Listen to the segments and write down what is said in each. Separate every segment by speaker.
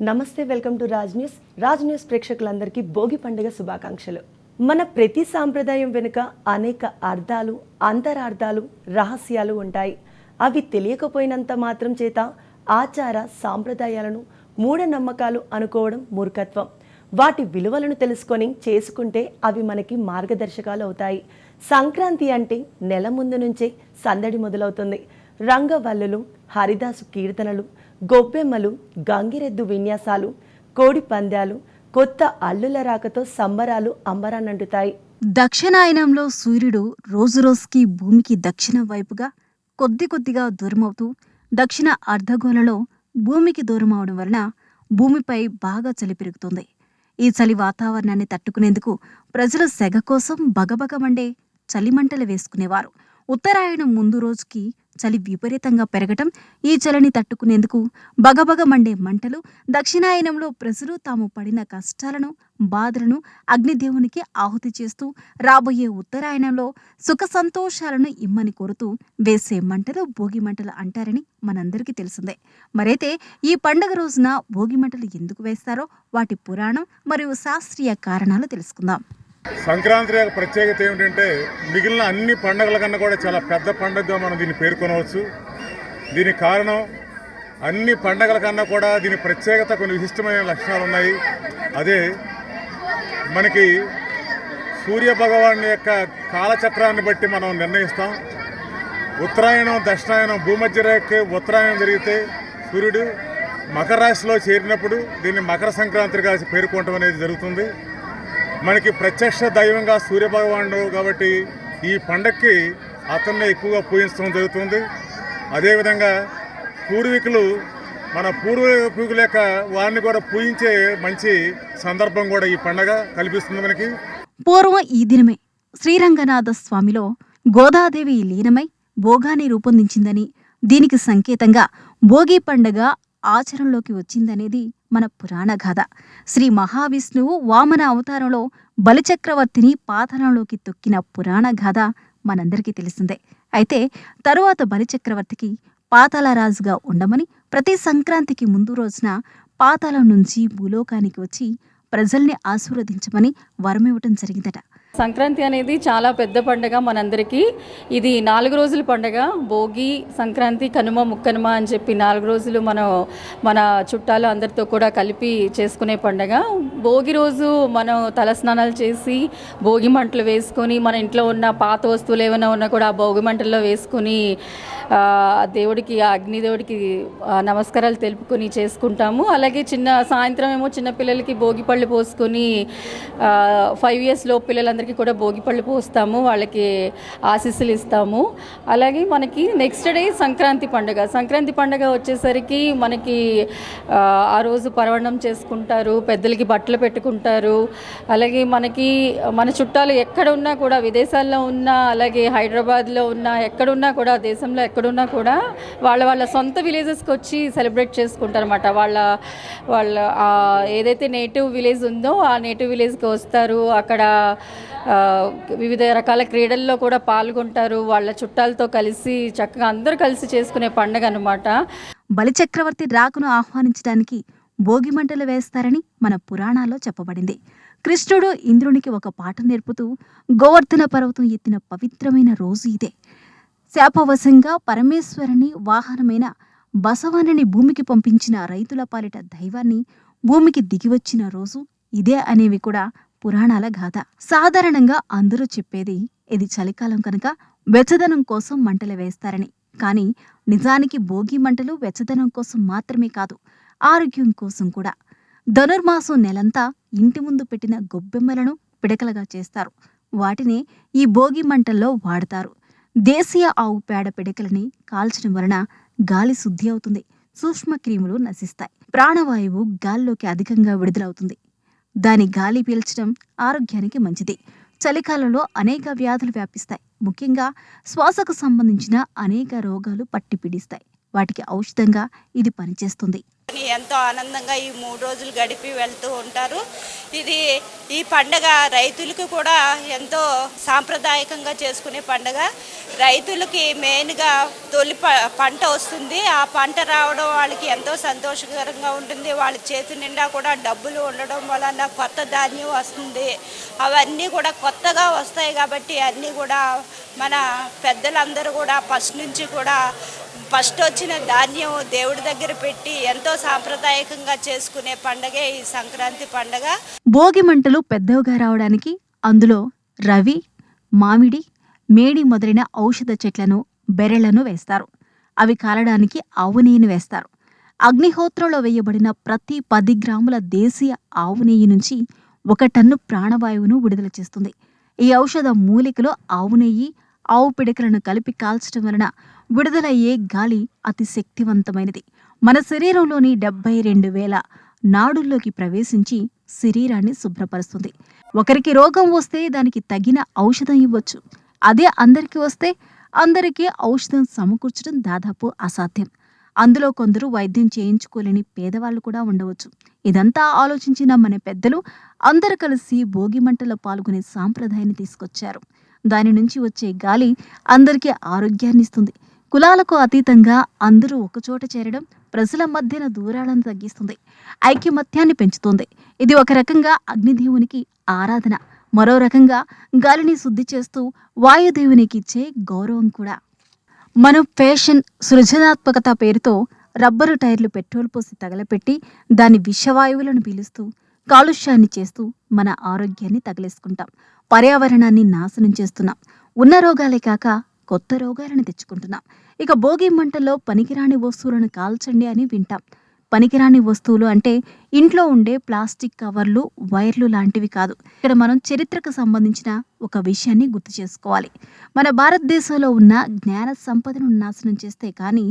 Speaker 1: నమస్తే, welcome to Raj news. Raj news ప్రేక్షకులందరికీ భోగి పండుగ శుభాకాంక్షలు. మన ప్రతి సాంప్రదాయం వెనుక అనేక అర్థాలు, అంతరార్థాలు, రహస్యాలు ఉంటాయి. అవి తెలియకపోయినంత మాత్రం చేత ఆచార సాంప్రదాయాలను మూఢనమ్మకాలు అనుకోవడం మూర్ఖత్వం. వాటి విలువలను తెలుసుకొని చేసుకుంటే అవి మనకి మార్గదర్శకాలు అవుతాయి. సంక్రాంతి అంటే నెల ముందు నుంచే సందడి మొదలవుతుంది. రంగవల్లులు, హరిదాసు కీర్తనలు, గొబ్బెమ్మలు, గంగిరెద్దు విన్యాసాలు, కోడి పందాలు, కొత్త అల్లుల రాకతో సంబరాలు అంబరాన్నంటుతాయి.
Speaker 2: దక్షిణాయనంలో సూర్యుడు రోజురోజుకి భూమికి దక్షిణం వైపుగా కొద్దిగా దూరమవుతూ దక్షిణ అర్ధగోళలో భూమికి దూరమవడం వలన భూమిపై బాగా చలి పెరుగుతుంది. ఈ చలి వాతావరణాన్ని తట్టుకునేందుకు ప్రజలు సెగ కోసం బగబగ మండే చలిమంటలు వేసుకునేవారు. ఉత్తరాయణం ముందు రోజుకి చలి విపరీతంగా పెరగటం, ఈ చలిని తట్టుకునేందుకు బగబగ మండే మంటలు దక్షిణాయనంలో ప్రజలు తాము పడిన కష్టాలను, బాధలను అగ్నిదేవునికి ఆహుతి చేస్తూ రాబోయే ఉత్తరాయణంలో సుఖ సంతోషాలను ఇమ్మని కోరుతూ వేసే మంటలు భోగి మంటలు అంటారని మనందరికీ తెలిసిందే. మరైతే ఈ పండుగ రోజున భోగి మంటలు ఎందుకు వేస్తారో వాటి పురాణం మరియు శాస్త్రీయ కారణాలు తెలుసుకుందాం.
Speaker 3: సంక్రాంతి యొక్క ప్రత్యేకత ఏమిటంటే మిగిలిన అన్ని పండుగల కన్నా కూడా చాలా పెద్ద పండుగగా మనం దీన్ని పేర్కొనవచ్చు. దీనికి కారణం అన్ని పండుగల కన్నా కూడా దీని ప్రత్యేకత కొన్ని విశిష్టమైన లక్షణాలు ఉన్నాయి. అదే మనకి సూర్య భగవాన్ యొక్క కాలచక్రాన్ని బట్టి మనం నిర్ణయిస్తాం. ఉత్తరాయణం, దక్షిణాయనం, భూమధ్య రేఖకి ఉత్తరాయణం జరిగితే సూర్యుడు మకర రాశిలో చేరినప్పుడు దీన్ని మకర సంక్రాంతిగా పేర్కొనడం అనేది జరుగుతుంది. మనకి ప్రత్యక్ష దైవంగా సూర్యభగవానుడు కాబట్టి ఈ పండగకి అతన్ని ఎక్కువగా పూజించడం జరుగుతుంది. అదేవిధంగా పూర్వీకులు మన పూర్వీకుల యొక్క వారిని కూడా పూజించే మంచి సందర్భం కూడా ఈ పండగ కల్పిస్తుంది మనకి.
Speaker 2: పూర్వం ఈ దినమే శ్రీరంగనాథ స్వామిలో గోదాదేవి లీనమై భోగాన్ని రూపొందించిందని, దీనికి సంకేతంగా భోగి పండగ ఆచరణలోకి వచ్చిందనేది మన పురాణ గాథ. శ్రీ మహావిష్ణువు వామన అవతారంలో బలిచక్రవర్తిని పాతాళంలోకి తొక్కిన పురాణ గాథ మనందరికీ తెలిసిందే. అయితే తరువాత బలిచక్రవర్తికి పాతాళరాజుగా ఉండమని ప్రతి సంక్రాంతికి ముందు రోజున పాతాళం నుంచి భూలోకానికి వచ్చి ప్రజల్ని ఆశీర్వదించమని వరమివ్వటం జరిగిందట.
Speaker 4: సంక్రాంతి అనేది చాలా పెద్ద పండుగ మనందరికీ. ఇది 4 రోజుల పండుగ. భోగి, సంక్రాంతి, కనుమ, ముక్కనుమ అని చెప్పి 4 రోజులు మన చుట్టాలు అందరితో కూడా కలిపి చేసుకునే పండుగ. భోగి రోజు మనం తలస్నానాలు చేసి భోగి మంటలు వేసుకొని మన ఇంట్లో ఉన్న పాత వస్తువులు ఏమైనా ఉన్నా కూడా ఆ భోగి మంటల్లో వేసుకుని దేవుడికి, అగ్నిదేవుడికి నమస్కారాలు తెలుపుకొని చేసుకుంటాము. అలాగే సాయంత్రం ఏమో చిన్నపిల్లలకి భోగి పళ్ళు పోసుకొని 5 years లోపు పిల్లలందరికీ కూడా భోగి పళ్ళు పోస్తాము, వాళ్ళకి ఆశీస్సులు ఇస్తాము. అలాగే మనకి నెక్స్ట్ డే సంక్రాంతి పండుగ. సంక్రాంతి పండుగ వచ్చేసరికి మనకి ఆ రోజు పర్వణం చేసుకుంటారు, పెద్దలకి బట్టలు పెట్టుకుంటారు. అలాగే మన చుట్టాలు ఎక్కడ ఉన్నా కూడా, విదేశాల్లో ఉన్నా, అలాగే హైదరాబాద్లో ఉన్నా, ఎక్కడున్నా కూడా, దేశంలో ఎక్కడున్నా కూడా వాళ్ళ సొంత విలేజెస్కి వచ్చి సెలబ్రేట్ చేసుకుంటారు అన్నమాట. వాళ్ళ ఏదైతే నేటివ్ విలేజ్ ఉందో ఆ నేటివ్ విలేజ్కి వస్తారు. అక్కడ వివిధ రకాల క్రీడల్లో కూడా పాల్గొంటారు. వాళ్ళ చుట్టాలతో కలిసి చక్కగా అందరూ కలిసి చేసుకునే పండుగ అన్నమాట.
Speaker 2: బలిచక్రవర్తి రాకను ఆహ్వానించడానికి భోగి మంటలు వేస్తారని మన పురాణాల్లో చెప్పబడింది. కృష్ణుడు ఇంద్రునికి ఒక పాఠం నేర్పుతూ గోవర్ధన పర్వతం ఎత్తిన పవిత్రమైన రోజు ఇదే. శాపవశంగా పరమేశ్వరుని వాహనమైన బసవన్నని భూమికి పంపించిన రైతుల పాలిట దైవాన్ని భూమికి దిగివచ్చిన రోజు ఇదే అనేవి కూడా పురాణాల గాథ. సాధారణంగా అందరూ చెప్పేది ఇది చలికాలం కనుక వెచ్చదనం కోసం మంటలు వేస్తారని. కానీ నిజానికి భోగి మంటలు వెచ్చదనం కోసం మాత్రమే కాదు, ఆరోగ్యం కోసం కూడా. ధనుర్మాసం నెలంతా ఇంటి ముందు పెట్టిన గొబ్బెమ్మలను పిడకలుగా చేస్తారు. వాటిని ఈ భోగి మంటల్లో వాడతారు. దేశీయ ఆవు పేడ పిడకలని కాల్చడం వలన గాలి శుద్ధి అవుతుంది, సూక్ష్మ క్రిములు నశిస్తాయి, ప్రాణవాయువు గాల్లోకి అధికంగా విడుదలవుతుంది. దాని గాలి పీల్చడం ఆరోగ్యానికి మంచిది. చలికాలంలో అనేక వ్యాధులు వ్యాపిస్తాయి. ముఖ్యంగా శ్వాసకు సంబంధించిన అనేక రోగాలు పట్టి పీడిస్తాయి. వాటికి ఔషధంగా ఇది పనిచేస్తుంది.
Speaker 5: ఎంతో ఆనందంగా ఈ 3 రోజులు గడిపి వెళ్తూ ఉంటారు. ఈ పండగ రైతులకు కూడా ఎంతో సాంప్రదాయకంగా చేసుకునే పండగ. రైతులకి మెయిన్గా తొలి పంట వస్తుంది. ఆ పంట రావడం వాళ్ళకి ఎంతో సంతోషకరంగా ఉంటుంది. వాళ్ళ చేతి నిండా కూడా డబ్బులు ఉండడం వలన కొత్త ధాన్యం వస్తుంది. అవన్నీ కూడా కొత్తగా వస్తాయి కాబట్టి అన్నీ కూడా మన పెద్దలందరూ కూడా ఫస్ట్ నుంచి కూడా ఫస్ట్ వచ్చిన ధాన్యం దేవుడి దగ్గర పెట్టి ఎంతో సాంప్రదాయకంగా చేసుకునే పండగే ఈ సంక్రాంతి పండగ.
Speaker 2: భోగి మంటలు పెద్దవిగా రావడానికి అందులో రవి, మామిడి, మేడి మొదలైన ఔషధ చెట్లను, బెరెలను వేస్తారు. అవి కాలడానికి ఆవు నెయ్యిని వేస్తారు. అగ్నిహోత్రంలో వేయబడిన ప్రతి 10 గ్రాముల దేశీయ ఆవు నెయ్యి నుంచి 1 టన్ను ప్రాణవాయువును విడుదల చేస్తుంది. ఈ ఔషధ మూలికలో ఆవు నెయ్యి, ఆవు పిడకలను కలిపి కాల్చడం వలన విడుదలయ్యే గాలి అతి శక్తివంతమైనది. మన శరీరంలోని 72,000 నాడుల్లోకి ప్రవేశించి శరీరాన్ని శుభ్రపరుస్తుంది. ఒకరికి రోగం వస్తే దానికి తగిన ఔషధం ఇవ్వచ్చు. అదే అందరికీ వస్తే అందరికీ ఔషధం సమకూర్చడం దాదాపు అసాధ్యం. అందులో కొందరు వైద్యం చేయించుకోలేని పేదవాళ్ళు కూడా ఉండవచ్చు. ఇదంతా ఆలోచించిన మన పెద్దలు అందరూ కలిసి భోగి మంటలో పాల్గొనే సాంప్రదాయాన్ని తీసుకొచ్చారు. దాని నుంచి వచ్చే గాలి అందరికీ ఆరోగ్యాన్ని ఇస్తుంది. కులాలకు అతీతంగా అందరూ ఒకచోట చేరడం ప్రజల మధ్యన దూరాలను తగ్గిస్తుంది, ఐక్యమత్యాన్ని పెంచుతుంది. ఇది ఒక రకంగా అగ్నిదేవునికి ఆరాధన, మరో రకంగా గాలిని శుద్ధి చేస్తూ వాయుదేవునికి ఇచ్చే గౌరవం కూడా. మనం ఫ్యాషన్, సృజనాత్మకత పేరుతో రబ్బరు టైర్లు పెట్రోల్ పోసి తగలపెట్టి దాని విషవాయువులను పీలుస్తూ కాలుష్యాన్ని చేస్తూ మన ఆరోగ్యాన్ని తగిలేసుకుంటాం. పర్యావరణాన్ని నాశనం చేస్తున్నాం. ఉన్న రోగాలే కాక కొత్త రోగాలను తెచ్చుకుంటున్నాం. ఇక భోగి మంటల్లో పనికిరాని వస్తువులను కాల్చండి అని వింటాం. పనికిరాని వస్తువులు అంటే ఇంట్లో ఉండే ప్లాస్టిక్ కవర్లు, వైర్లు లాంటివి కాదు. ఇక్కడ మనం చరిత్రకు సంబంధించిన ఒక విషయాన్ని గుర్తు చేసుకోవాలి. మన భారతదేశంలో ఉన్న జ్ఞాన సంపదను నాశనం చేస్తే కానీ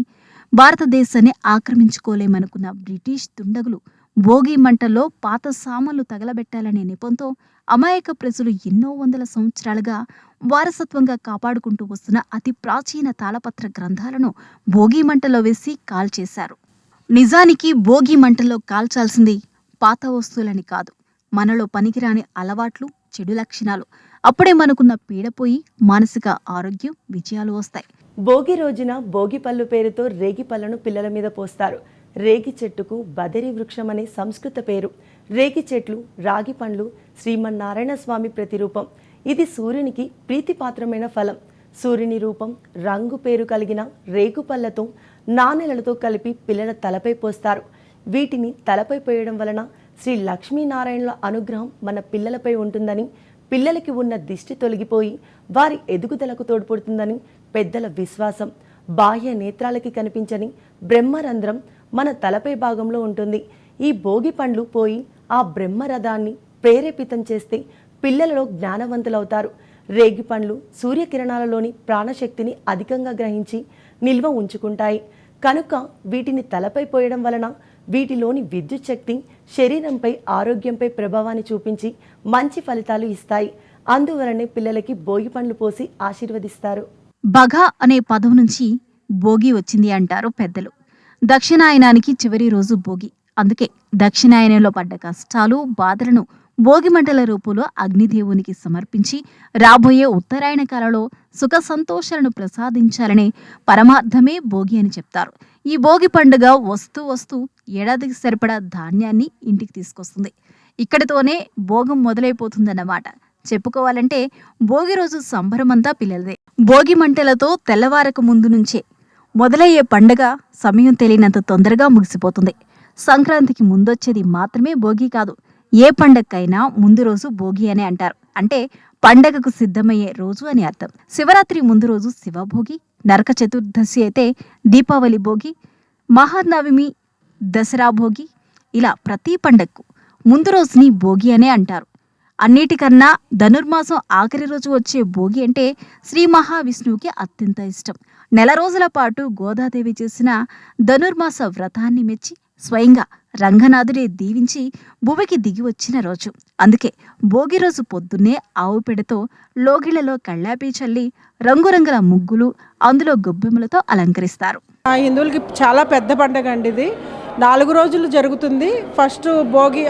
Speaker 2: భారతదేశాన్ని ఆక్రమించుకోలేమనుకున్న బ్రిటిష్ దుండగులు భోగి మంటల్లో పాత సామాన్లు తగలబెట్టాలనే నెపంతో అమాయక ప్రజలు ఎన్నో వందల సంవత్సరాలుగా వారసత్వంగా కాపాడుకుంటూ వస్తున్న అతి ప్రాచీన తాళపత్ర గ్రంథాలను భోగి మంటలో వేసి కాల్చేశారు. నిజానికి భోగి మంటల్లో కాల్చాల్సింది పాత వస్తువులని కాదు, మనలో పనికిరాని అలవాట్లు, చెడు లక్షణాలు. అప్పుడే మనకున్న పీడపోయి మానసిక ఆరోగ్యం, విజయాలు వస్తాయి.
Speaker 1: భోగి రోజున భోగి పళ్ళు పేరుతో రేగి పళ్ళను పిల్లల మీద పోస్తారు. రేగి చెట్టుకు బదరి వృక్షం అనే సంస్కృత పేరు. రేగి చెట్లు, రాగి పండ్లు శ్రీమన్నారాయణ స్వామి ప్రతిరూపం. ఇది సూర్యునికి ప్రీతిపాత్రమైన ఫలం. సూర్యుని రూపం, రంగు పేరు కలిగిన రేగు పళ్ళతో నాణెలతో కలిపి పిల్లల తలపై పోస్తారు. వీటిని తలపై పోయడం వలన శ్రీ లక్ష్మీనారాయణుల అనుగ్రహం మన పిల్లలపై ఉంటుందని, పిల్లలకి ఉన్న దిష్టి తొలగిపోయి వారి ఎదుగుదలకు తోడ్పడుతుందని పెద్దల విశ్వాసం. బాహ్య నేత్రాలకి కనిపించని బ్రహ్మరంధ్రం మన తలపై భాగంలో ఉంటుంది. ఈ భోగి పండ్లు పోయి ఆ బ్రహ్మరథాన్ని ప్రేరేపితం చేస్తే పిల్లలలో జ్ఞానవంతులవుతారు. రేగి పండ్లు సూర్యకిరణాలలోని ప్రాణశక్తిని అధికంగా గ్రహించి నిల్వ ఉంచుకుంటాయి. కనుక వీటిని తలపై పోయడం వలన వీటిలోని విద్యుత్ శక్తి శరీరంపై, ఆరోగ్యంపై ప్రభావాన్ని చూపించి మంచి ఫలితాలు ఇస్తాయి. అందువలనే పిల్లలకి భోగి పండ్లు పోసి ఆశీర్వదిస్తారు.
Speaker 2: బగ అనే పదం నుంచి భోగి వచ్చింది అంటారు పెద్దలు. దక్షిణాయనానికి చివరి రోజు భోగి. అందుకే దక్షిణాయనంలో పడ్డ కష్టాలు, బాధలను భోగి మంటల రూపంలో అగ్నిదేవునికి సమర్పించి రాబోయే ఉత్తరాయణ కాలంలో సుఖ సంతోషాలను ప్రసాదించాలనే పరమార్థమే భోగి అని చెప్తారు. ఈ భోగి పండుగ వస్తూ ఏడాదికి సరిపడా ధాన్యాన్ని ఇంటికి తీసుకొస్తుంది. ఇక్కడితోనే భోగం మొదలైపోతుందన్నమాట. చెప్పుకోవాలంటే భోగి రోజు సంబరమంతా పిల్లలదే. భోగి మంటలతో తెల్లవారక ముందు నుంచే మొదలయ్యే పండుగ సమయం తెలియనంత తొందరగా ముగిసిపోతుంది. సంక్రాంతికి ముందొచ్చేది మాత్రమే భోగి కాదు. ఏ పండగకైనా ముందు రోజు భోగి అనే అంటారు. అంటే పండగకు సిద్ధమయ్యే రోజు అని అర్థం. శివరాత్రి ముందు రోజు శివభోగి, నరక చతుర్దశి అయితే దీపావళి భోగి, మహానవమి, దసరా భోగి, ఇలా ప్రతి పండగకు ముందు రోజుని భోగి అనే అంటారు. అన్నిటికన్నా ధనుర్మాసం ఆఖరి రోజు వచ్చే భోగి అంటే శ్రీ మహావిష్ణువుకి అత్యంత ఇష్టం. 4 రోజుల పాటు గోదాదేవి చేసిన ధనుర్మాస వ్రతాన్ని మెచ్చి స్వయంగా రంగనాథుడే దీవించి భువికి దిగి వచ్చిన రోజు. అందుకే భోగి రోజు పొద్దున్నే ఆవు పెడతో లోగిళ్లలో కళ్ళాపి చల్లి రంగురంగుల ముగ్గులు, అందులో గొబ్బెమ్మలతో అలంకరిస్తారు.
Speaker 6: హిందువులకి చాలా పెద్ద పండుగ అండి ఇది. 4 రోజులు జరుగుతుంది. ఫస్ట్ భోగి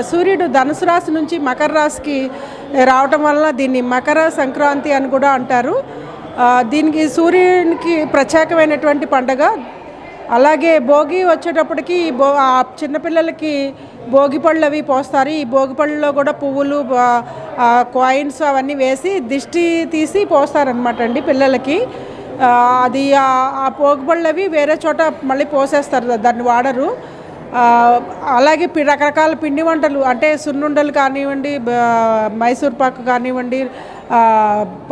Speaker 6: సూర్యుడు ధనుసు రాశి నుంచి మకర రాశికి రావటం వల్ల దీన్ని మకర సంక్రాంతి అని కూడా అంటారు. దీనికి సూర్యునికి ప్రత్యేకమైనటువంటి పండుగ. అలాగే భోగి వచ్చేటప్పటికి చిన్నపిల్లలకి భోగి పళ్ళు అవి పోస్తారు. ఈ భోగి పళ్ళలో కూడా పువ్వులు, కాయిన్స్ అవన్నీ వేసి దిష్టి తీసి పోస్తారనమాట అండి పిల్లలకి. అది ఆ భోగి పళ్ళు అవి వేరే చోట మళ్ళీ పోసేస్తారు, దాన్ని వాడరు. అలాగే రకరకాల పిండి వంటలు అంటే సున్నుండలు కానివ్వండి, మైసూర్ పాకు కానివ్వండి,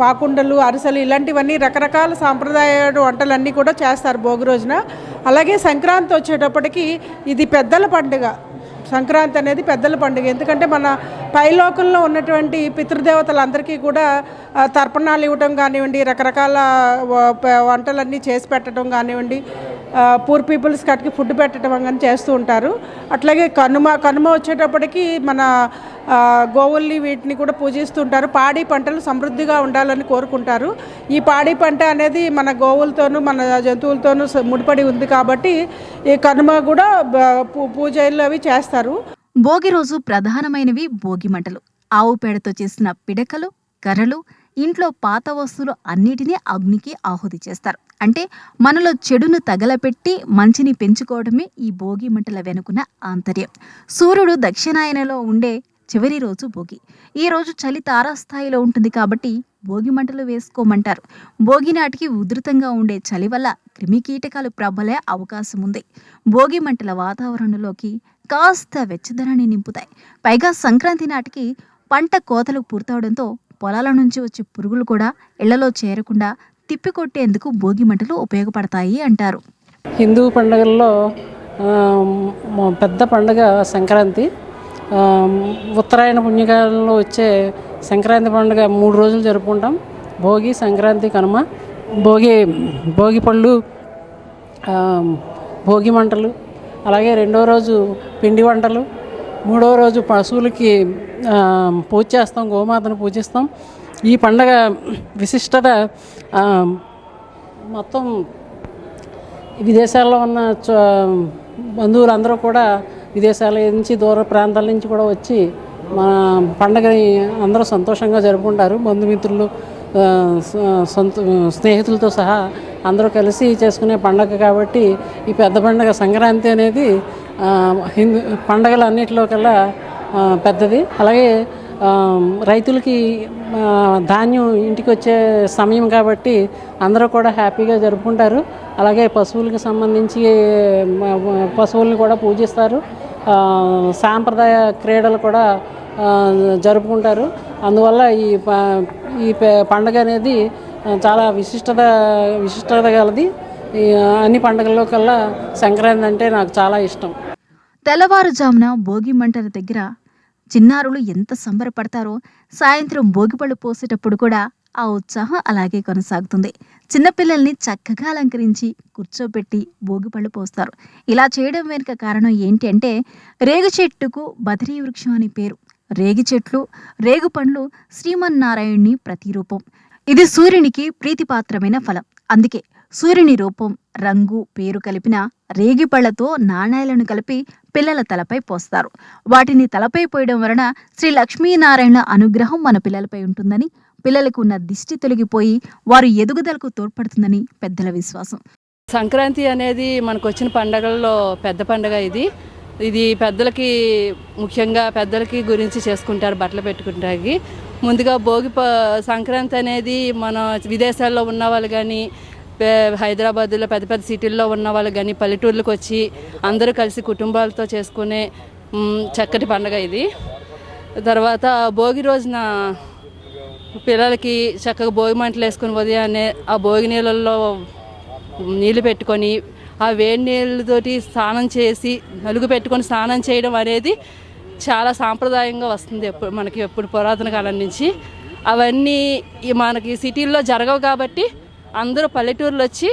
Speaker 6: పాకుండలు, అరిసెలు ఇలాంటివన్నీ రకరకాల సాంప్రదాయ వంటలన్నీ కూడా చేస్తారు భోగి రోజున. అలాగే సంక్రాంతి వచ్చేటప్పటికి ఇది పెద్దల పండుగ. సంక్రాంతి అనేది పెద్దల పండుగ. ఎందుకంటే మన పైలోకంలో ఉన్నటువంటి పితృదేవతలందరికీ కూడా తర్పణాలు ఇవ్వటం కానివ్వండి, రకరకాల వంటలన్నీ చేసి పెట్టడం కానివ్వండి, పూర్ పీపుల్స్కి అటుకి ఫుడ్ పెట్టడం కానీ చేస్తూ ఉంటారు. అట్లాగే కనుమ వచ్చేటప్పటికి మన గోవుల్ని వీటిని కూడా పూజిస్తుంటారు. పాడి పంటలు సమృద్ధిగా ఉండాలని కోరుకుంటారు. ఈ పాడి పంట అనేది మన గోవులతోనూ మన జంతువులతోనూ ముడిపడి ఉంది కాబట్టి ఈ కనుమ కూడా పూజలు అవి చేస్తారు.
Speaker 2: భోగి రోజు ప్రధానమైనవి భోగి మంటలు. ఆవు పేడతో చేసిన పిడకలు, కర్రలు, ఇంట్లో పాత వస్తువులు అన్నిటినీ అగ్నికి ఆహుతి చేస్తారు. అంటే మనలో చెడును తగలపెట్టి మంచిని పెంచుకోవడమే ఈ భోగి మంటల వెనుకున్న ఆంతర్యం. సూర్యుడు దక్షిణాయనలో ఉండే చివరి రోజు భోగి. ఈ రోజు చలి తారాస్థాయిలో ఉంటుంది కాబట్టి భోగి మంటలు వేసుకోమంటారు. భోగి నాటికి ఉధృతంగా ఉండే చలి వల్ల క్రిమికీటకాలు ప్రబలే అవకాశం ఉంది. భోగి మంటల వాతావరణంలోకి కాస్త వెచ్చదనాన్ని నింపుతాయి. పైగా సంక్రాంతి నాటికి పంట కోతలు పూర్తవడంతో పొలాల నుంచి వచ్చే పురుగులు కూడా ఇళ్లలో చేరకుండా తిప్పికొట్టేందుకు భోగి మంటలు ఉపయోగపడతాయి అంటారు.
Speaker 7: హిందూ పండుగల్లో పెద్ద పండుగ సంక్రాంతి. ఉత్తరాయణ పుణ్యకాలంలో వచ్చే సంక్రాంతి పండుగ 3 రోజులు జరుపుకుంటాం. భోగి, సంక్రాంతి, కనుమ. భోగి పళ్ళు, భోగి మంటలు, అలాగే 2వ రోజు పిండి వంటలు, 3వ రోజు పశువులకి పూజ చేస్తాం, గోమాతను పూజిస్తాం. ఈ పండగ విశిష్టత మొత్తం విదేశాల్లో ఉన్న బంధువులందరూ కూడా విదేశాల నుంచి, దూర ప్రాంతాల నుంచి కూడా వచ్చి మన పండగని అందరూ సంతోషంగా జరుపుకుంటారు. బంధుమిత్రులు, స్నేహితులతో సహా అందరూ కలిసి చేసుకునే పండగ కాబట్టి ఈ పెద్ద పండగ సంక్రాంతి అనేది పండగల అన్నిటిలో కల్లా పెద్దది. అలాగే రైతులకి ధాన్యం ఇంటికి వచ్చే సమయం కాబట్టి అందరూ కూడా హ్యాపీగా జరుపుకుంటారు. అలాగే పశువులకు సంబంధించి పశువుల్ని కూడా పూజిస్తారు. సాంప్రదాయ క్రీడలు కూడా జరుపుకుంటారు. అందువల్ల ఈ పండగ అనేది చాలా విశిష్టత గలది. అన్ని పండుగల్లో కల్లా సంక్రాంతి అంటే నాకు చాలా ఇష్టం.
Speaker 2: తెల్లవారుజామున భోగి మంటల దగ్గర చిన్నారులు ఎంత సంబరపడతారో సాయంత్రం భోగిపళ్ళు పోసేటప్పుడు కూడా ఆ ఉత్సాహం అలాగే కొనసాగుతుంది. చిన్నపిల్లల్ని చక్కగా అలంకరించి కూర్చోబెట్టి భోగిపళ్ళు పోస్తారు. ఇలా చేయడం వెనుక కారణం ఏంటి అంటే రేగు చెట్టుకు బదరీ వృక్షం అని పేరు. రేగి చెట్లు, రేగు పండ్లు శ్రీమన్నారాయణుని ప్రతిరూపం. ఇది సూర్యునికి ప్రీతిపాత్రమైన ఫలం. అందుకే సూర్యుని రూపం, రంగు, పేరు కలిపిన రేగి పళ్లతో నాణేలను కలిపి పిల్లల తలపై పోస్తారు. వాటిని తలపై పోయడం వలన శ్రీ లక్ష్మీనారాయణ అనుగ్రహం మన పిల్లలపై ఉంటుందని, పిల్లలకు ఉన్న దిష్టి తొలగిపోయి వారు ఎదుగుదలకు తోడ్పడుతుందని పెద్దల విశ్వాసం.
Speaker 4: సంక్రాంతి అనేది మనకు వచ్చిన పండగల్లో పెద్ద పండగ. ఇది పెద్దలకి, ముఖ్యంగా పెద్దలకి గురించి చేసుకుంటారు, బట్టలు పెట్టుకుంటానికి. ముందుగా సంక్రాంతి అనేది మన విదేశాల్లో ఉన్న వాళ్ళు కానీ, హైదరాబాద్లో పెద్ద పెద్ద సిటీల్లో ఉన్న వాళ్ళు కానీ పల్లెటూర్లకు వచ్చి అందరూ కలిసి కుటుంబాలతో చేసుకునే చక్కటి పండుగ ఇది. తర్వాత భోగి రోజున పిల్లలకి చక్కగా భోగి మంటలు వేసుకొని ఉదయాన్నే ఆ భోగి నీళ్ళల్లో నీళ్ళు పెట్టుకొని ఆ వేడి నీళ్ళతోటి స్నానం చేసి నలుగు పెట్టుకొని స్నానం చేయడం అనేది చాలా సాంప్రదాయంగా వస్తుంది ఎప్పుడు పురాతన కాలం నుంచి. అవన్నీ మనకి సిటీల్లో జరగవు కాబట్టి అందరూ పల్లెటూరులో వచ్చి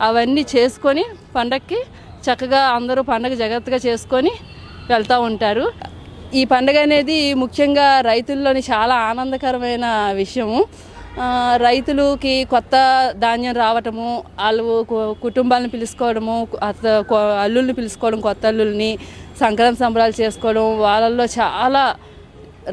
Speaker 4: అవన్నీ చేసుకొని పండగకి చక్కగా అందరూ పండగ జాగ్రత్తగా చేసుకొని వెళ్తూ ఉంటారు. ఈ పండగ అనేది ముఖ్యంగా రైతుల్లోని చాలా ఆనందకరమైన విషయము. రైతులకి కొత్త ధాన్యం రావటము, వాళ్ళు కుటుంబాలను పిలుచుకోవడము, అల్లుల్ని పిలుచుకోవడం, కొత్త అల్లుల్ని సంక్రాంతి సంబరాలు చేసుకోవడం, వాళ్ళల్లో చాలా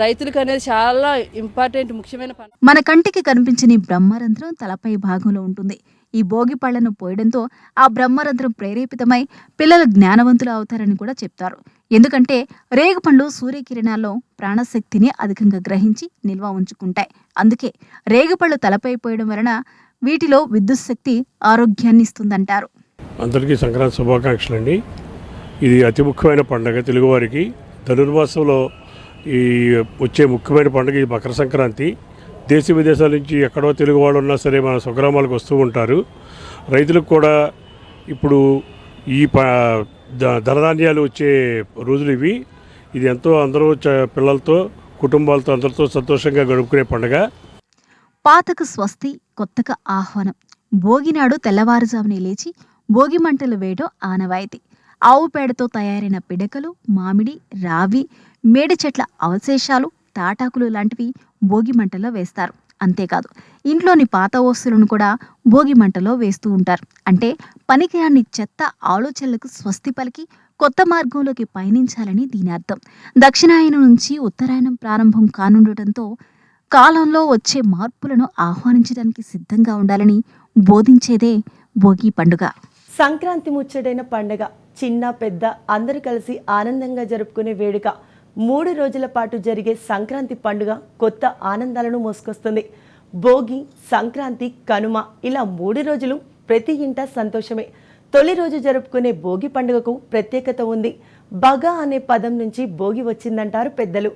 Speaker 4: రైతులకు అనేది చాలా ఇంపార్టెంట్ ముఖ్యమైన పండుగ.
Speaker 2: మన కంటికి కనిపించని బ్రహ్మరంధ్రం తలపై భాగంలో ఉంటుంది. ఈ భోగి పళ్లను పోయడంతో ఆ బ్రహ్మరంధ్రం ప్రేరేపితమై పిల్లలు జ్ఞానవంతులు అవుతారని కూడా చెప్తారు. ఎందుకంటే రేగుపండ్లు సూర్యకిరణాల్లో ప్రాణశక్తిని అధికంగా గ్రహించి నిల్వ ఉంచుకుంటాయి. అందుకే రేగుపళ్ళు తలపై పోయడం వలన వీటిలో విద్యుత్ శక్తి ఆరోగ్యాన్ని ఇస్తుందంటారు.
Speaker 8: అందరికీ సంక్రాంతి శుభాకాంక్షలు అండి. ఇది అతి ముఖ్యమైన పండుగ తెలుగువారికి. ధనుర్మాసంలో ఈ వచ్చే ముఖ్యమైన పండుగ ఈ మకర సంక్రాంతి. దేశ విదేశాల నుంచి ఎక్కడో తెలుగు వాళ్ళు ఉన్నా సరే మన స్వగ్రామాలకు వస్తూ ఉంటారు. రైతులకు కూడా ఇప్పుడు ఈ ధనధాన్యాలు వచ్చే రోజులు ఇవి. ఇది ఎంతో అందరూ పిల్లలతో కుటుంబాలతో అందరితో సంతోషంగా గడుపుకునే పండుగ.
Speaker 2: పాతకు స్వస్తి, కొత్తకు ఆహ్వానం. భోగినాడు తెల్లవారుజామునే లేచి భోగి మంటలు వేయడం ఆనవాయితీ. ఆవు పేడతో తయారైన పిడకలు, మామిడి, రావి, మేడి చెట్ల అవశేషాలు, తాటాకులు లాంటివి భోగి మంటలో వేస్తారు. అంతేకాదు ఇంట్లోని పాత వస్తువులను కూడా భోగి మంటలో వేస్తూ ఉంటారు. అంటే పనికిరాని చెత్త ఆలోచనలకు స్వస్తి పలికి కొత్త మార్గంలోకి పయనించాలని దీని అర్థం. దక్షిణాయనం నుంచి ఉత్తరాయణం ప్రారంభం కానుండటంతో కాలంలో వచ్చే మార్పులను ఆహ్వానించడానికి సిద్ధంగా ఉండాలని బోధించేదే భోగి పండుగ.
Speaker 1: సంక్రాంతి ముచ్చటైన పండుగ. చిన్న పెద్ద అందరూ కలిసి ఆనందంగా జరుపుకునే వేడుక. 3 రోజుల పాటు జరిగే సంక్రాంతి పండుగ కొత్త ఆనందాలను మోసుకొస్తుంది. భోగి, సంక్రాంతి, కనుమ ఇలా 3 రోజులు ప్రతి ఇంట సంతోషమే. తొలి రోజు జరుపుకునే భోగి పండుగకు ప్రత్యేకత ఉంది. బగ అనే పదం నుంచి భోగి వచ్చిందంటారు పెద్దలు.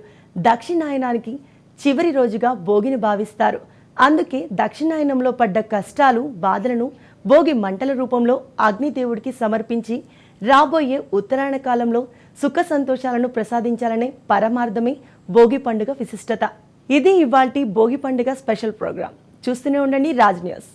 Speaker 1: దక్షిణాయనానికి చివరి రోజుగా భోగిని భావిస్తారు. అందుకే దక్షిణాయనంలో పడ్డ కష్టాలు, బాధలను భోగి మంటల రూపంలో అగ్నిదేవుడికి సమర్పించి రాబోయే ఉత్తరాయణ కాలంలో సుఖ సంతోషాలను ప్రసాదించాలనే పరమార్థమే భోగి పండుగ విశిష్టత. ఇది ఇవాల్టి భోగి పండుగ స్పెషల్ ప్రోగ్రాం. చూస్తూనే ఉండండి రాజ్ న్యూస్.